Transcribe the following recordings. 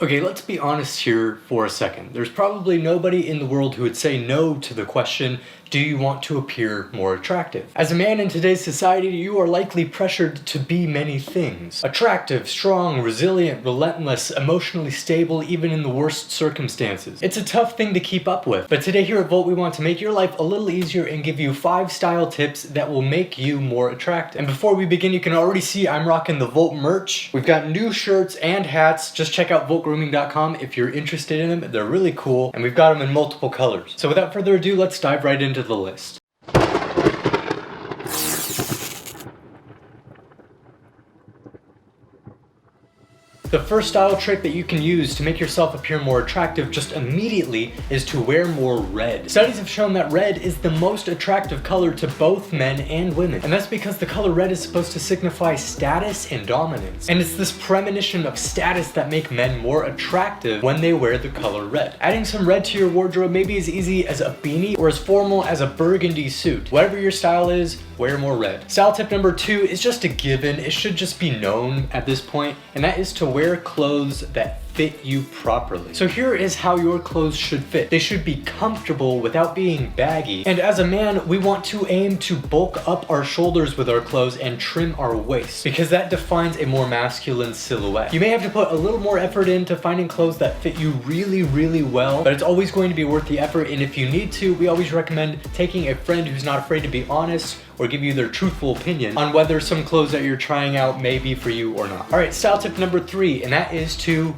Okay, let's be honest here for a second. There's probably nobody in the world who would say no to the question, do you want to appear more attractive? As a man in today's society, you are likely pressured to be many things. Attractive, strong, resilient, relentless, emotionally stable, even in the worst circumstances. It's a tough thing to keep up with, but today here at Volt, we want to make your life a little easier and give you 5 style tips that will make you more attractive. And before we begin, you can already see I'm rocking the Volt merch. We've got new shirts and hats. Just check out Voltgrooming.com if you're interested in them. They're really cool, and we've got them in multiple colors. So without further ado, let's dive right into the list. The first style trick that you can use to make yourself appear more attractive just immediately is to wear more red. Studies have shown that red is the most attractive color to both men and women. And that's because the color red is supposed to signify status and dominance. And it's this premonition of status that make men more attractive when they wear the color red. Adding some red to your wardrobe may be as easy as a beanie or as formal as a burgundy suit. Whatever your style is, wear more red. Style tip number 2 is just a given. It should just be known at this point, and that is to wear clothes that fit you properly. So here is how your clothes should fit. They should be comfortable without being baggy. And as a man, we want to aim to bulk up our shoulders with our clothes and trim our waist, because that defines a more masculine silhouette. You may have to put a little more effort into finding clothes that fit you really, really well, but it's always going to be worth the effort. And if you need to, we always recommend taking a friend who's not afraid to be honest or give you their truthful opinion on whether some clothes that you're trying out may be for you or not. All right, style tip number 3, and that is to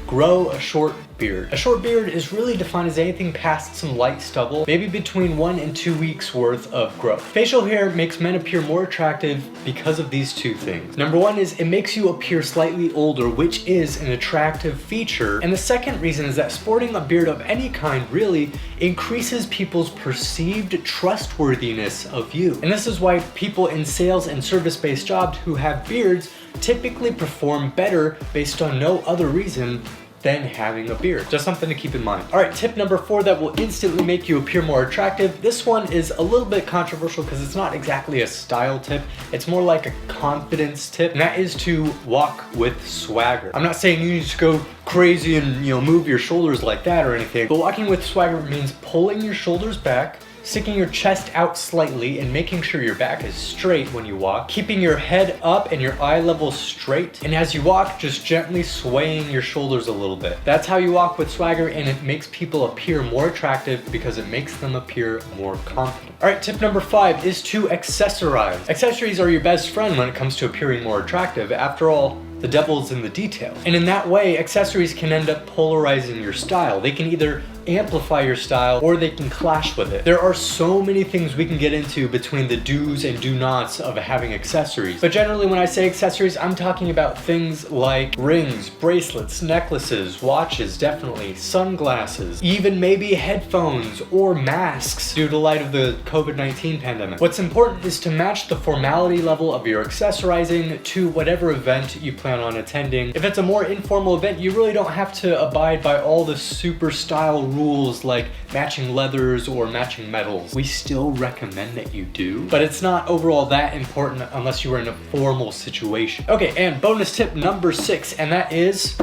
grow a short beard. A short beard is really defined as anything past some light stubble, maybe between 1 and 2 weeks worth of growth. Facial hair makes men appear more attractive because of these 2 things. Number 1 is it makes you appear slightly older, which is an attractive feature. And the second reason is that sporting a beard of any kind really increases people's perceived trustworthiness of you. And this is why people in sales and service-based jobs who have beards typically perform better based on no other reason than having a beard. Just something to keep in mind. All right, tip number 4 that will instantly make you appear more attractive. This one is a little bit controversial because it's not exactly a style tip. It's more like a confidence tip, and that is to walk with swagger. I'm not saying you need to go crazy and move your shoulders like that or anything, but walking with swagger means pulling your shoulders back, sticking your chest out slightly and making sure your back is straight when you walk, keeping your head up and your eye level straight, and as you walk, just gently swaying your shoulders a little bit. That's how you walk with swagger, and it makes people appear more attractive because it makes them appear more confident. All right, tip number 5 is to accessorize. Accessories are your best friend when it comes to appearing more attractive. After all, the devil's in the detail. And in that way, accessories can end up polarizing your style. They can either amplify your style or they can clash with it. There are so many things we can get into between the do's and do nots of having accessories. But generally when I say accessories, I'm talking about things like rings, bracelets, necklaces, watches, definitely, sunglasses, even maybe headphones or masks due to light of the COVID-19 pandemic. What's important is to match the formality level of your accessorizing to whatever event you plan on attending. If it's a more informal event, you really don't have to abide by all the super style rules like matching leathers or matching metals. We still recommend that you do, but it's not overall that important unless you are in a formal situation. Okay, and bonus tip number 6, and that is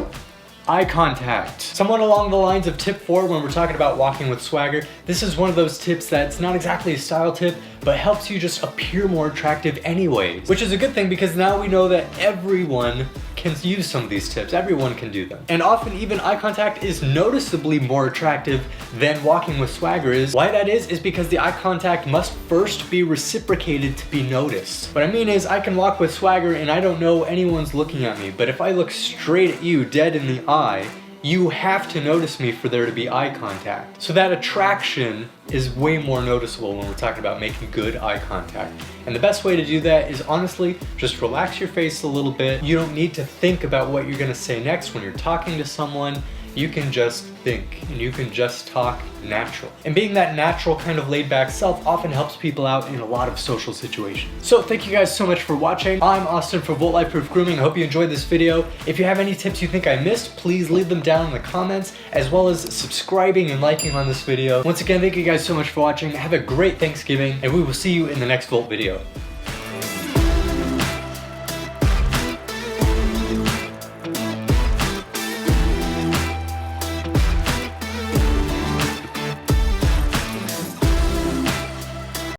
eye contact. Somewhat along the lines of tip 4 when we're talking about walking with swagger, this is one of those tips that's not exactly a style tip, but helps you just appear more attractive anyways, which is a good thing because now we know that everyone can use some of these tips. Everyone can do them. And often even eye contact is noticeably more attractive than walking with swagger is. Why that is because the eye contact must first be reciprocated to be noticed. What I mean is I can walk with swagger and I don't know anyone's looking at me, but if I look straight at you dead in the eye, you have to notice me for there to be eye contact. So that attraction is way more noticeable when we're talking about making good eye contact. And the best way to do that is honestly, just relax your face a little bit. You don't need to think about what you're gonna say next when you're talking to someone. You can just think and you can just talk natural. And being that natural kind of laid back self often helps people out in a lot of social situations. So thank you guys so much for watching. I'm Austin for Volt Life Proof Grooming. I hope you enjoyed this video. If you have any tips you think I missed, please leave them down in the comments, as well as subscribing and liking on this video. Once again, thank you guys so much for watching. Have a great Thanksgiving, and we will see you in the next Volt video.